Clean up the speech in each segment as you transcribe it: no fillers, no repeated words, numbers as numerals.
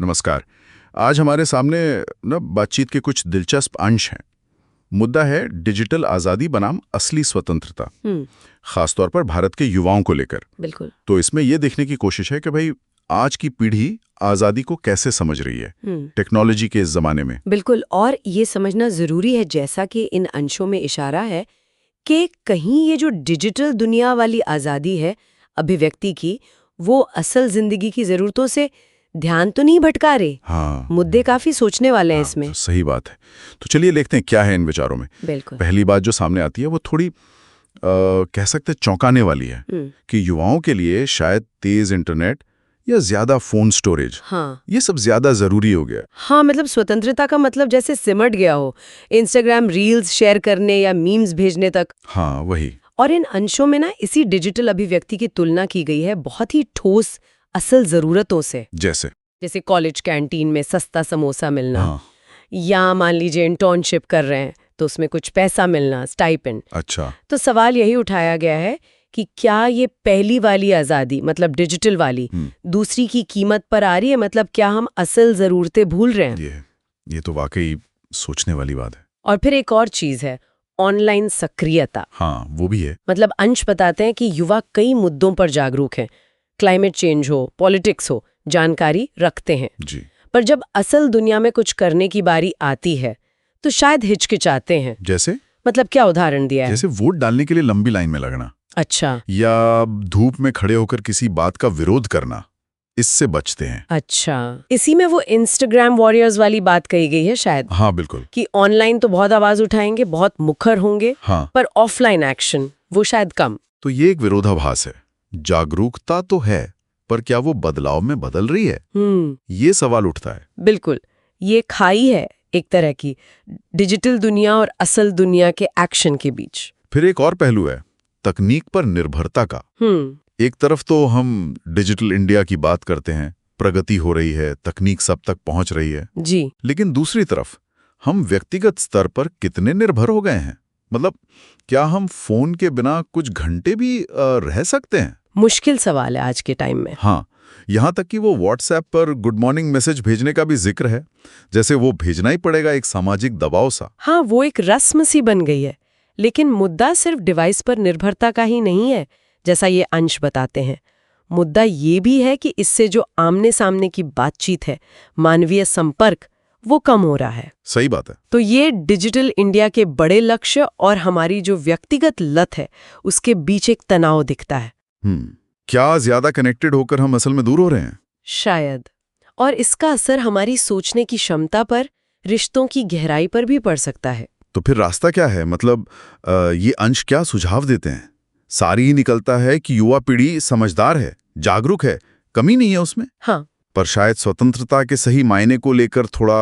नमस्कार। आज हमारे सामने ना बातचीत के कुछ दिलचस्प अंश हैं। मुद्दा है डिजिटल आज़ादी बनाम असली स्वतंत्रता, खासतौर पर भारत के युवाओं को लेकर। बिल्कुल। तो इसमें यह देखने की कोशिश है कि भाई आज की पीढ़ी आज़ादी को कैसे समझ रही है टेक्नोलॉजी के इस जमाने में। बिल्कुल, और ये समझना जरूरी है, जैसा कि इन अंशों में इशारा है, कि कहीं ये जो डिजिटल दुनिया वाली आज़ादी है अभिव्यक्ति की, वो असल जिंदगी की ज़रूरतों से ध्यान तो नहीं भटका रहे। हाँ, मुद्दे काफी सोचने वाले हैं इसमें। तो सही बात है। तो चलिए देखते हैं क्या है इन विचारों में। बिल्कुल। पहली बात जो सामने आती है वो थोड़ी कह सकते हैं चौंकाने वाली है कि युवाओं के लिए शायद तेज इंटरनेट या ज्यादा फोन स्टोरेज, हाँ, ये सब ज्यादा जरूरी हो गया। हाँ, मतलब स्वतंत्रता का मतलब जैसे सिमट गया हो इंस्टाग्राम रील्स शेयर करने या मीम्स भेजने तक। हाँ, वही। और इन अंशों में ना इसी डिजिटल अभिव्यक्ति की तुलना की गई है बहुत ही ठोस असल जरूरतों से। जैसे कॉलेज कैंटीन में सस्ता समोसा मिलना, हाँ। या मान लीजिए इंटर्नशिप कर रहे हैं तो उसमें कुछ पैसा मिलना, स्टाइपेंड। अच्छा। तो सवाल यही उठाया गया है कि क्या ये पहली वाली आज़ादी, मतलब डिजिटल वाली, दूसरी की कीमत पर आ रही है? मतलब क्या हम असल ज़रूरतें भूल रहे हैं? ये तो वाकई सोचने वाली बात है। और फिर एक और चीज़ है, ऑनलाइन सक्रियता। हाँ, वो भी है। मतलब अंश बताते हैं कि युवा कई मुद्दों पर जागरूक हैं, क्लाइमेट चेंज हो, पॉलिटिक्स हो, जानकारी रखते हैं जी। पर जब असल दुनिया में कुछ करने की बारी आती है तो शायद हिचकिचाते हैं। जैसे? मतलब क्या उदाहरण दिया है? जैसे वोट डालने के लिए लंबी लाइन में लगना। अच्छा। या धूप में खड़े होकर किसी बात का विरोध करना, इससे बचते हैं। अच्छा, इसी में वो इंस्टाग्राम वॉरियर्स वाली बात कही गई है शायद। हाँ, बिल्कुल। कि ऑनलाइन तो बहुत आवाज उठाएंगे, बहुत मुखर होंगे, हाँ। पर ऑफलाइन एक्शन वो शायद कम। तो ये एक विरोधाभास है। जागरूकता तो है, पर क्या वो बदलाव में बदल रही है? ये सवाल उठता है। बिल्कुल, ये खाई है एक तरह की डिजिटल दुनिया और असल दुनिया के एक्शन के बीच। फिर एक और पहलू है तकनीक पर निर्भरता का। एक तरफ तो हम डिजिटल इंडिया की बात करते हैं, प्रगति हो रही है, तकनीक सब तक पहुंच रही है जी, लेकिन दूसरी तरफ हम व्यक्तिगत स्तर पर कितने निर्भर हो गए हैं? मतलब क्या हम फोन के बिना कुछ घंटे भी रह सकते हैं? मुश्किल सवाल है आज के टाइम में। हाँ, यहाँ तक कि वो व्हाट्सएप पर गुड मॉर्निंग मैसेज भेजने का भी जिक्र है, जैसे वो भेजना ही पड़ेगा एक सामाजिक दबाव सा। हाँ, वो एक रस्म सी बन गई है। लेकिन मुद्दा सिर्फ डिवाइस पर निर्भरता का ही नहीं है, जैसा ये अंश बताते हैं। मुद्दा ये भी है कि इससे जो आमने सामने की बातचीत है, मानवीय संपर्क, वो कम हो रहा है। सही बात है। तो ये डिजिटल इंडिया के बड़े लक्ष्य और हमारी जो व्यक्तिगत लत है, उसके बीच एक तनाव दिखता है। क्या ज्यादा कनेक्टेड होकर हम असल में दूर हो रहे हैं? शायद। और इसका असर हमारी सोचने की क्षमता पर, रिश्तों की गहराई पर भी पड़ सकता है। तो फिर रास्ता क्या है? मतलब ये अंश क्या सुझाव देते हैं? सारी ही निकलता है कि युवा पीढ़ी समझदार है, जागरूक है, कमी नहीं है उसमें। हाँ, पर शायद स्वतंत्रता के सही मायने को लेकर थोड़ा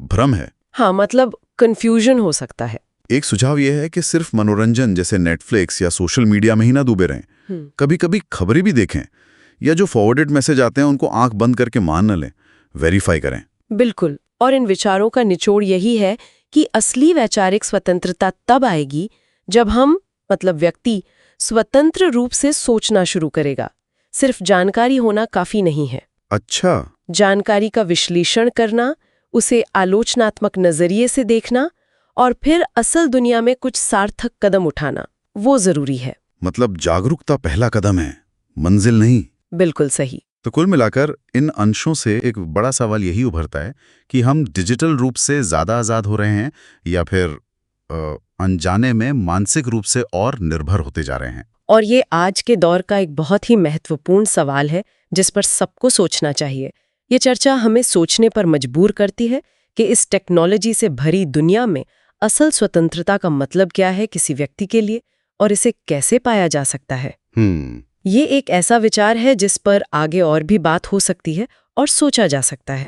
भ्रम है। हाँ, मतलब कंफ्यूजन हो सकता है। एक सुझाव यह है कि सिर्फ मनोरंजन जैसे नेटफ्लिक्स या सोशल मीडिया में ही ना डूबे रहें। कभी कभी खबरें भी देखें, या जो फॉरवर्डेड मैसेज आते हैं उनको आंख बंद करके मान न लें, वेरीफाई करें। बिल्कुल। और इन विचारों का निचोड़ यही है कि असली वैचारिक स्वतंत्रता तब आएगी जब हम, मतलब व्यक्ति, स्वतंत्र रूप से सोचना शुरू करेगा। सिर्फ जानकारी होना काफी नहीं है। अच्छा। जानकारी का विश्लेषण करना, उसे आलोचनात्मक नजरिए से देखना और फिर असल दुनिया में कुछ सार्थक कदम उठाना, वो जरूरी है। मतलब जागरूकता पहला कदम है, मंजिल नहीं। बिल्कुल सही। तो कुल मिलाकर इन अंशों से एक बड़ा सवाल यही उभरता है कि हम डिजिटल रूप से ज्यादा आजाद हो रहे हैं या फिर अनजाने में मानसिक रूप से और निर्भर होते जा रहे हैं। और ये आज के दौर का एक बहुत ही महत्वपूर्ण सवाल है जिस पर सबको सोचना चाहिए। ये चर्चा हमें सोचने पर मजबूर करती है कि इस टेक्नोलॉजी से भरी दुनिया में असल स्वतंत्रता का मतलब क्या है किसी व्यक्ति के लिए, और इसे कैसे पाया जा सकता है। ये एक ऐसा विचार है जिस पर आगे और भी बात हो सकती है और सोचा जा सकता है।